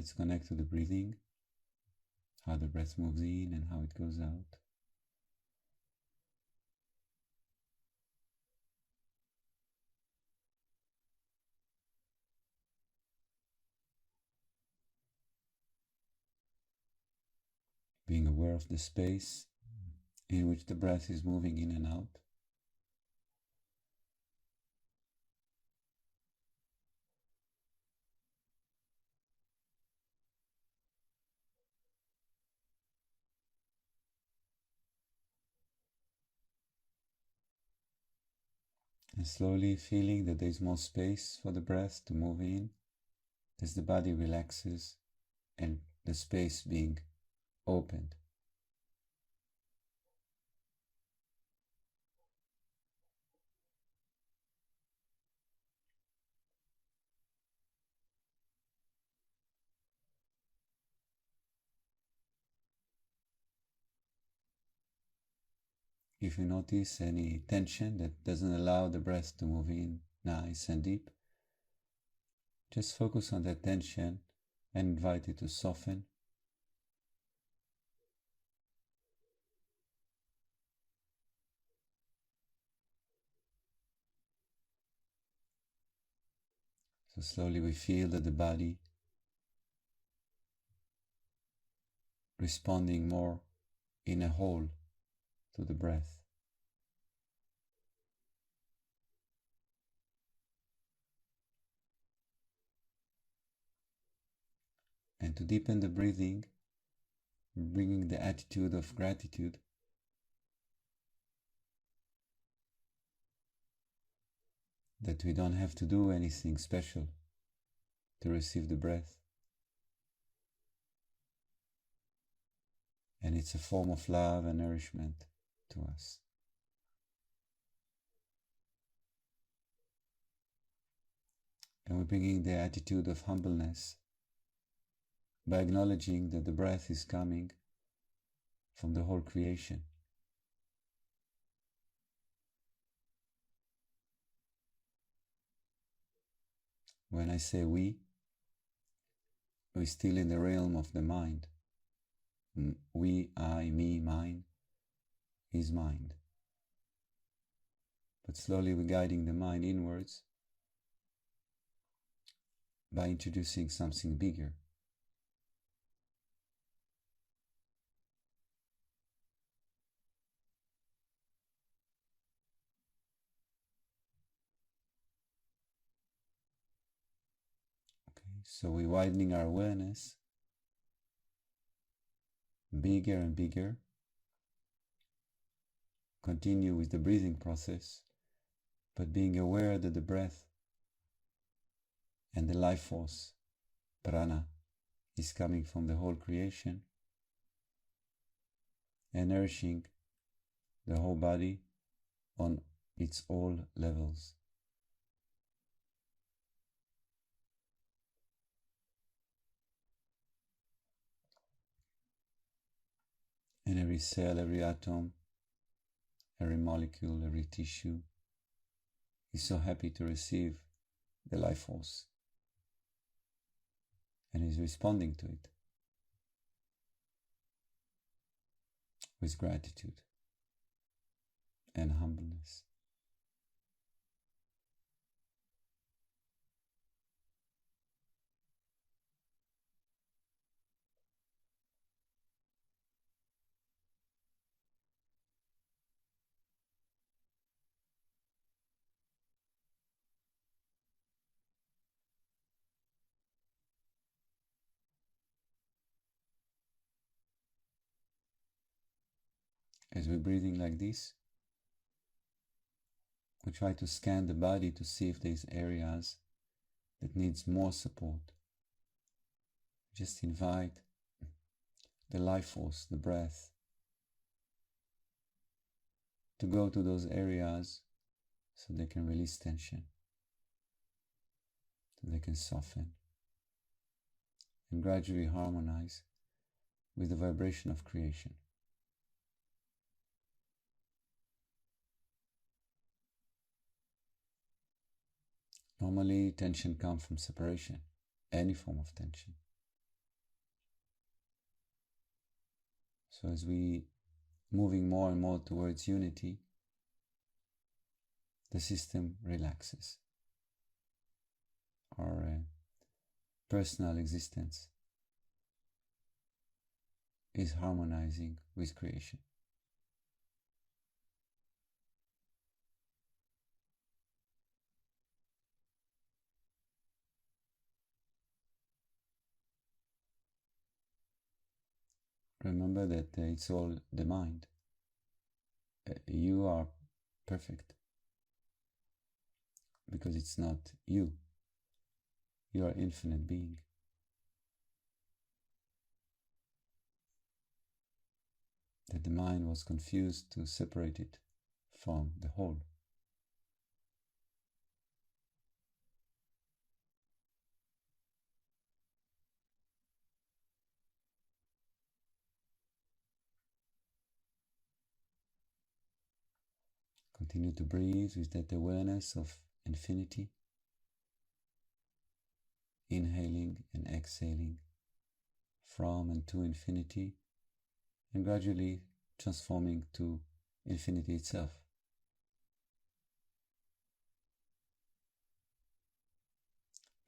let's connect to the breathing, how the breath moves in and how it goes out. Being aware of the space in which the breath is moving in and out. And slowly feeling that there is more space for the breath to move in as the body relaxes and the space being opened. If you notice any tension that doesn't allow the breath to move in nice and deep, just focus on that tension and invite it to soften. So slowly we feel that the body responding more in a whole to the breath. And to deepen the breathing, bringing the attitude of gratitude, that we don't have to do anything special to receive the breath. And it's a form of love and nourishment to us. And we're bringing the attitude of humbleness by acknowledging that the breath is coming from the whole creation. When I say we're still in the realm of the mind. We, I, me, mine is mind. But slowly we're guiding the mind inwards by introducing something bigger. Okay, so we're widening our awareness bigger and bigger. Continue with the breathing process, but being aware that the breath and the life force, prana, is coming from the whole creation and nourishing the whole body on its all levels. And every cell, every atom, every molecule, every tissue is so happy to receive the life force and is responding to it with gratitude and humbleness. As we're breathing like this, we try to scan the body to see if there's areas that needs more support. Just invite the life force, the breath, to go to those areas so they can release tension, so they can soften and gradually harmonize with the vibration of creation. Normally, tension comes from separation, any form of tension. So as we moving more and more towards unity, the system relaxes. Our personal existence is harmonizing with creation. Remember that it's all the mind. You are perfect because it's not you. You are infinite being. That the mind was confused to separate it from the whole. Continue to breathe with that awareness of infinity, inhaling and exhaling from and to infinity, and gradually transforming to infinity itself.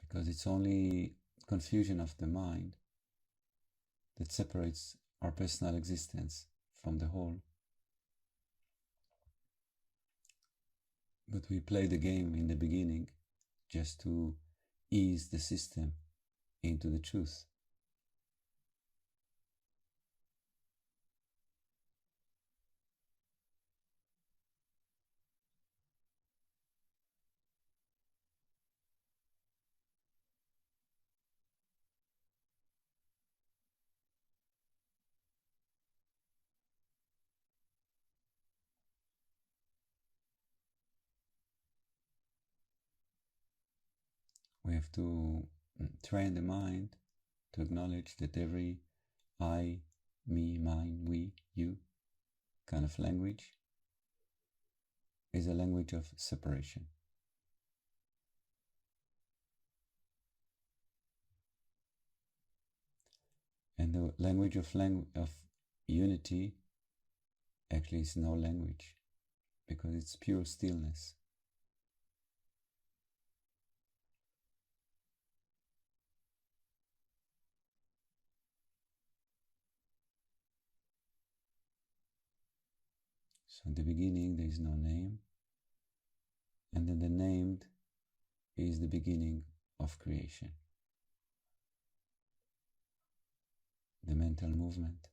Because it's only confusion of the mind that separates our personal existence from the whole. But we play the game in the beginning just to ease the system into the truth. We have to train the mind to acknowledge that every I, me, mine, we, you kind of language is a language of separation. And the language of unity actually is no language, because it's pure stillness. So in the beginning there is no name, and then the named is the beginning of creation. The mental movement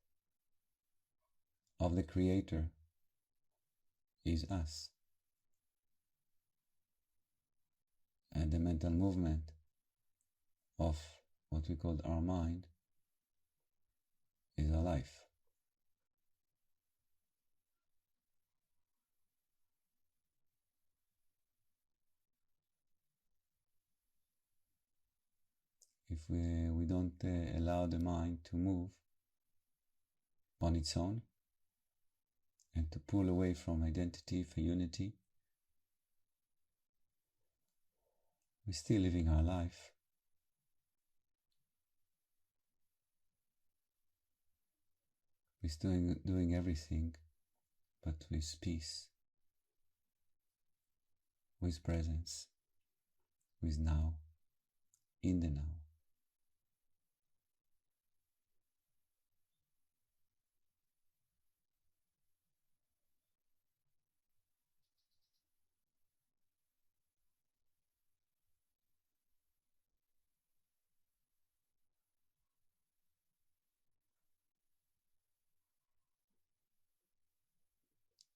of the Creator is us. And the mental movement of what we call our mind is our life. If we don't allow the mind to move on its own and to pull away from identity for unity, we're still living our life. We're still doing everything, but with peace, with presence, with now, in the now.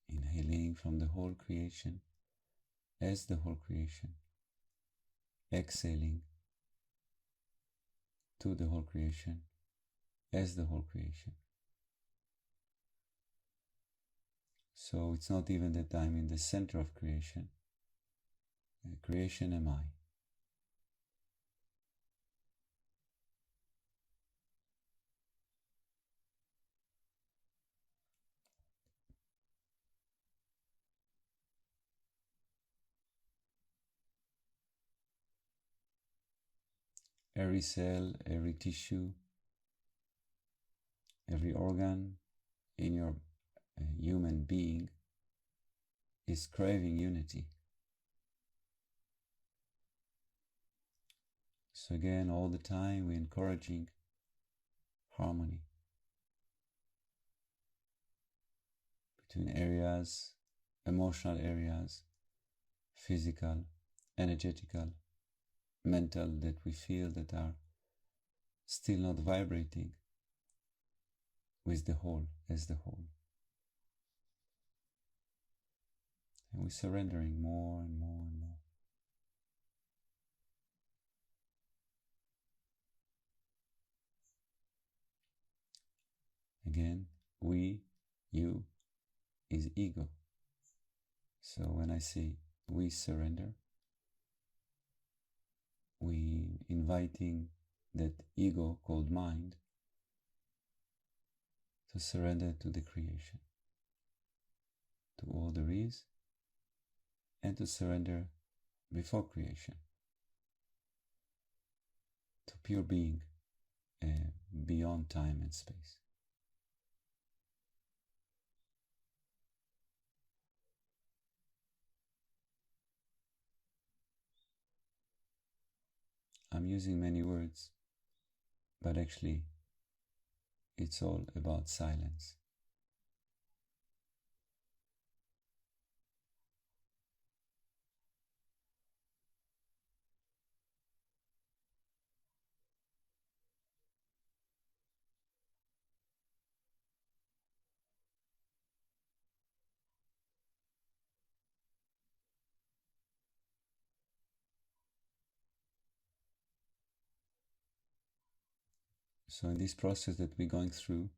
Inhaling from the whole creation as the whole creation, exhaling to the whole creation as the whole creation. So it's not even that I'm in the center of creation. Creation am I. Every cell, every tissue, every organ, in your human being is craving unity. So again, all the time we're encouraging harmony between areas, emotional areas, physical, energetical, mental, that we feel that are still not vibrating with the whole, as the whole. And we're surrendering more and more and more. Again, we, you, is ego. So when I say we surrender, we inviting that ego called mind to surrender to the creation, to all there is, and to surrender before creation, to pure being beyond time and space. I'm using many words, but actually it's all about silence. So in this process that we're going through,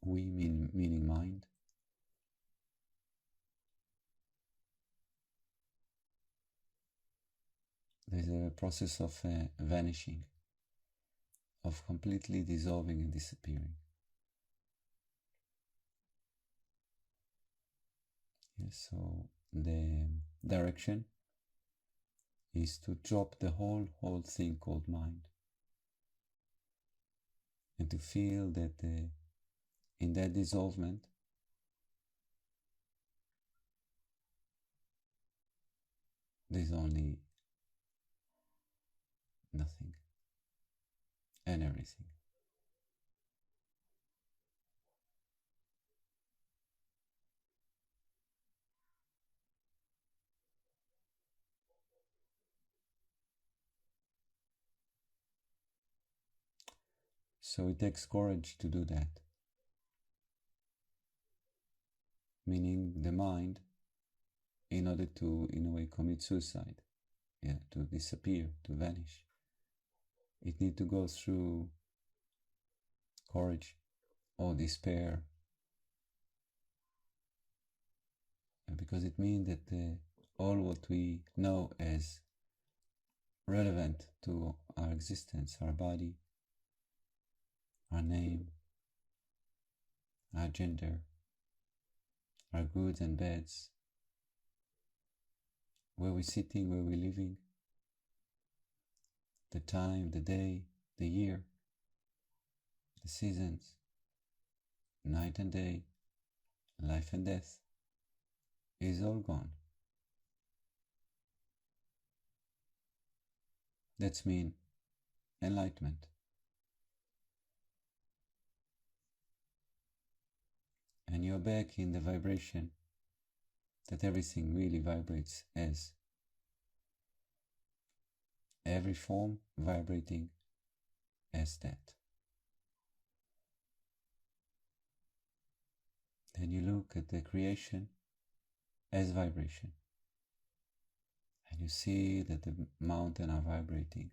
we meaning mind, there's a process of vanishing, of completely dissolving and disappearing. Yes, so the direction is to drop the whole thing called mind, and to feel that in that dissolvement there's only nothing and everything. So it takes courage to do that, meaning the mind, in order to, in a way, commit suicide, to disappear, to vanish, it needs to go through courage or despair, because it means that all what we know as relevant to our existence, our body, our name, our gender, our goods and bads, where we're sitting, where we're living, the time, the day, the year, the seasons, night and day, life and death, is all gone. That's mean enlightenment. And you're back in the vibration that everything really vibrates as. Every form vibrating as that. Then you look at the creation as vibration. And you see that the mountains are vibrating.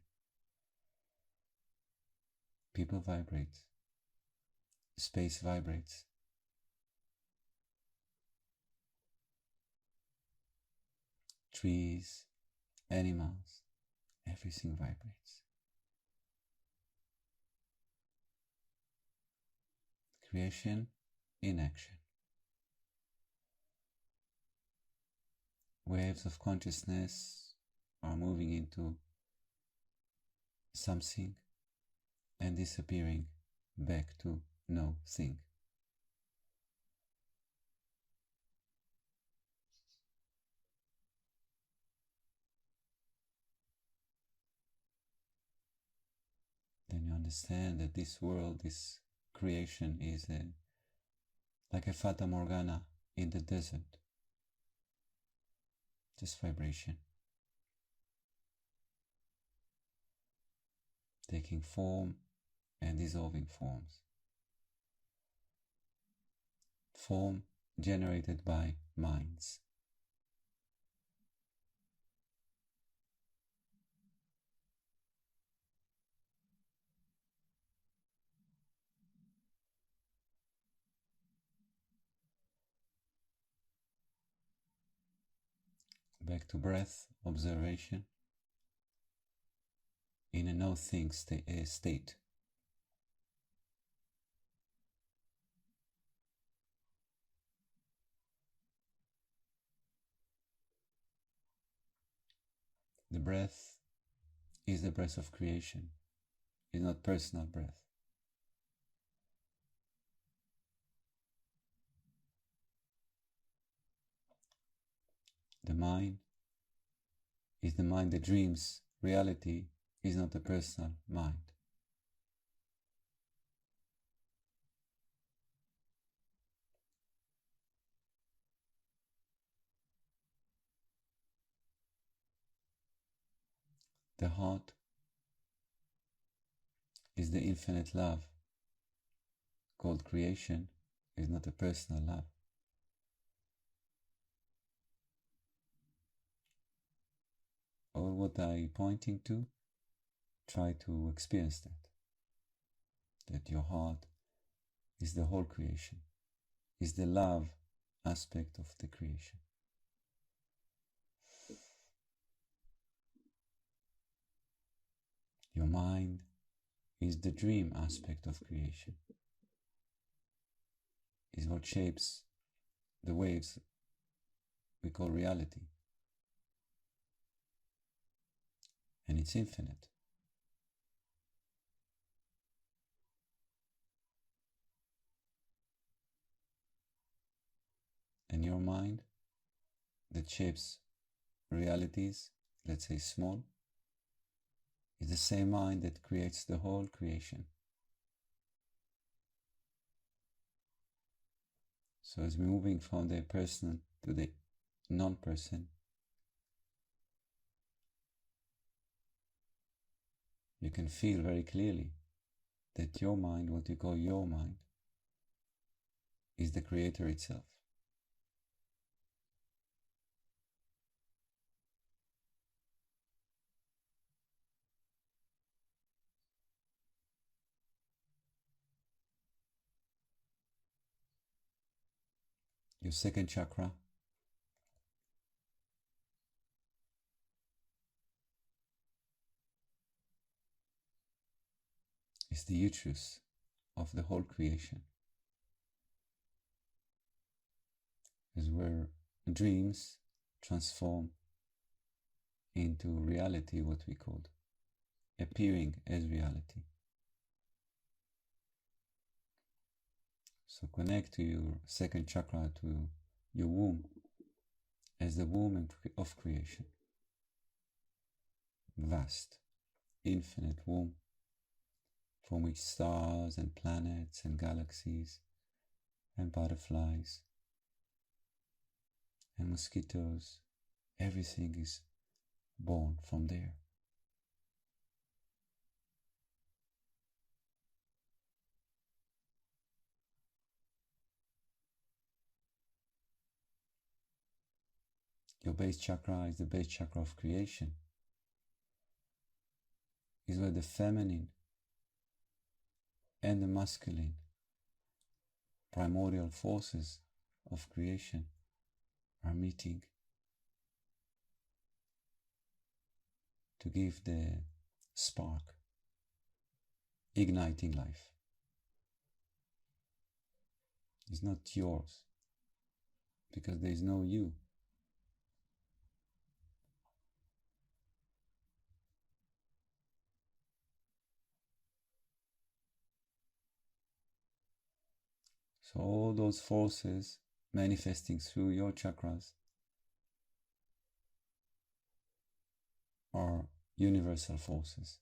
People vibrate. Space vibrates. Trees, animals, everything vibrates. Creation in action. Waves of consciousness are moving into something and disappearing back to no thing. understand that this world, this creation is like a fata morgana in the desert, just vibration, taking form and dissolving forms. Form generated by minds. Back to breath observation in a no-think state. The breath is the breath of creation. It's not personal breath. The mind is the mind that dreams. Reality is not a personal mind. The heart is the infinite love, called creation, is not a personal love. All what I'm pointing to, try to experience that your heart is the whole creation, is the love aspect of the creation. Your mind is the dream aspect of creation, is what shapes the waves we call reality. And it's infinite. And your mind that shapes realities, let's say small, is the same mind that creates the whole creation. So as we're moving from the person to the non-person, you can feel very clearly that your mind, what you call your mind, is the creator itself. Your second chakra is the uterus of the whole creation. Is where dreams transform into reality, what we called appearing as reality. So connect to your second chakra, to your womb, as the womb of creation. Vast, infinite womb from which stars and planets and galaxies and butterflies and mosquitoes, everything is born from there. Your base chakra is the base chakra of creation. Is where the feminine and the masculine primordial forces of creation are meeting to give the spark, igniting life. It's not yours because there is no you. So all those forces manifesting through your chakras are universal forces.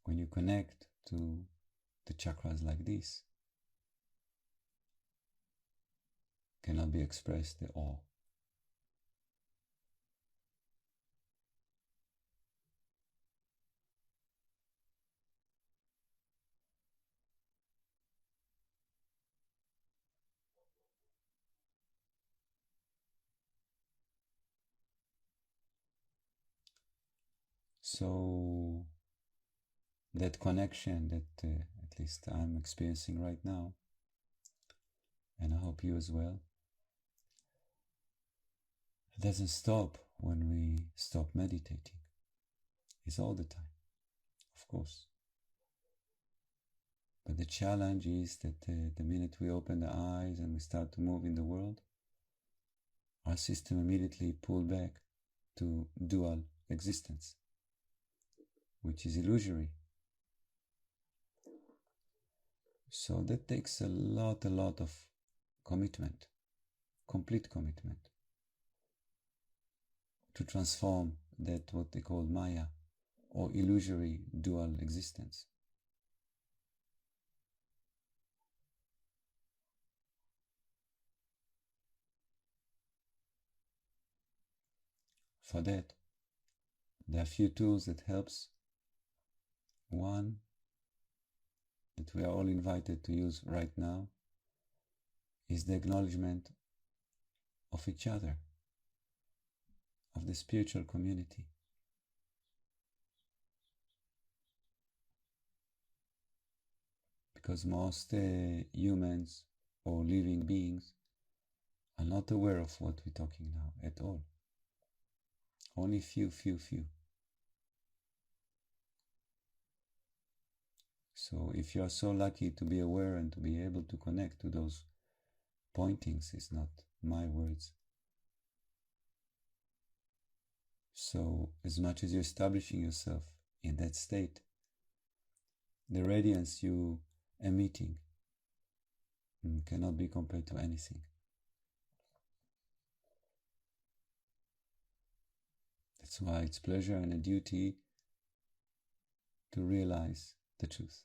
when you connect to the chakras like this, cannot be expressed at all. So that connection that at least I'm experiencing right now, and I hope you as well, it doesn't stop when we stop meditating. It's all the time, of course. But the challenge is that the minute we open the eyes and we start to move in the world, our system immediately pulled back to dual existence, which is illusory. So that takes a lot of commitment, complete commitment, to transform that what they call Maya, or illusory dual existence. For that, there are few tools that helps. One that we are all invited to use right now is the acknowledgement of each other, of the spiritual community. Because most humans or living beings are not aware of what we're talking now at all. Only few. So if you are so lucky to be aware and to be able to connect to those pointings, it's not my words. So as much as you're establishing yourself in that state, the radiance you emitting cannot be compared to anything. That's why it's pleasure and a duty to realize the truth.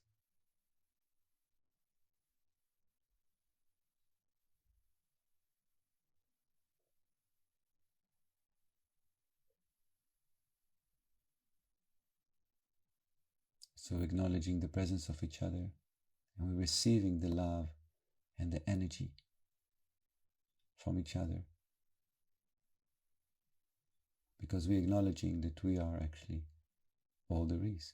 So acknowledging the presence of each other, and we're receiving the love and the energy from each other, because we're acknowledging that we are actually all there is.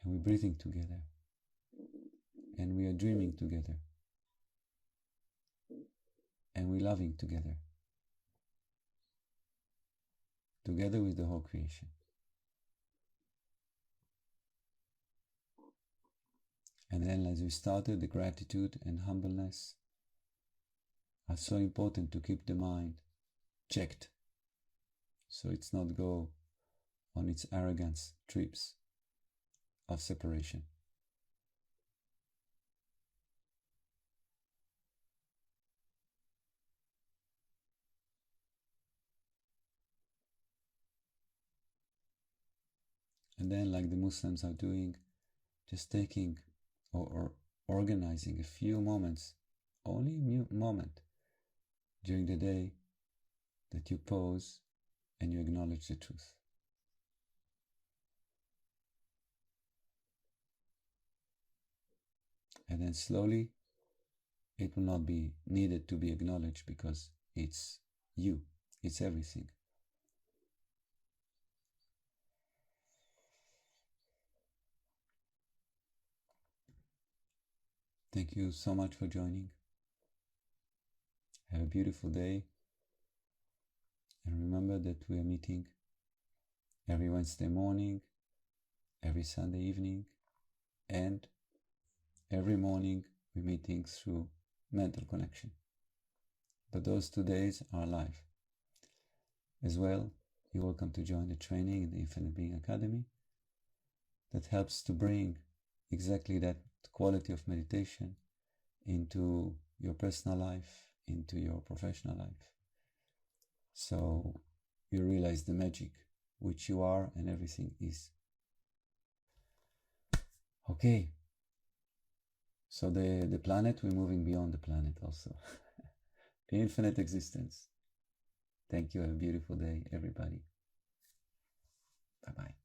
And we're breathing together, and we are dreaming together, and we're loving together with the whole creation. And then, as we started, the gratitude and humbleness are so important to keep the mind checked, so it's not go on its arrogance trips of separation. And then, like the Muslims are doing, just taking or organizing a few moments, only a moment during the day, that you pause and you acknowledge the truth. And then slowly, it will not be needed to be acknowledged, because it's you, it's everything. Thank you so much for joining. Have a beautiful day. And remember that we are meeting every Wednesday morning, every Sunday evening, and every morning we're meeting through mental connection. But those 2 days are live. As well, you're welcome to join the training in the Infinite Being Academy that helps to bring exactly that quality of meditation into your personal life, into your professional life. So you realize the magic which you are and everything is. Okay. So the planet, we're moving beyond the planet also. The infinite existence. Thank you. Have a beautiful day, everybody. Bye-bye.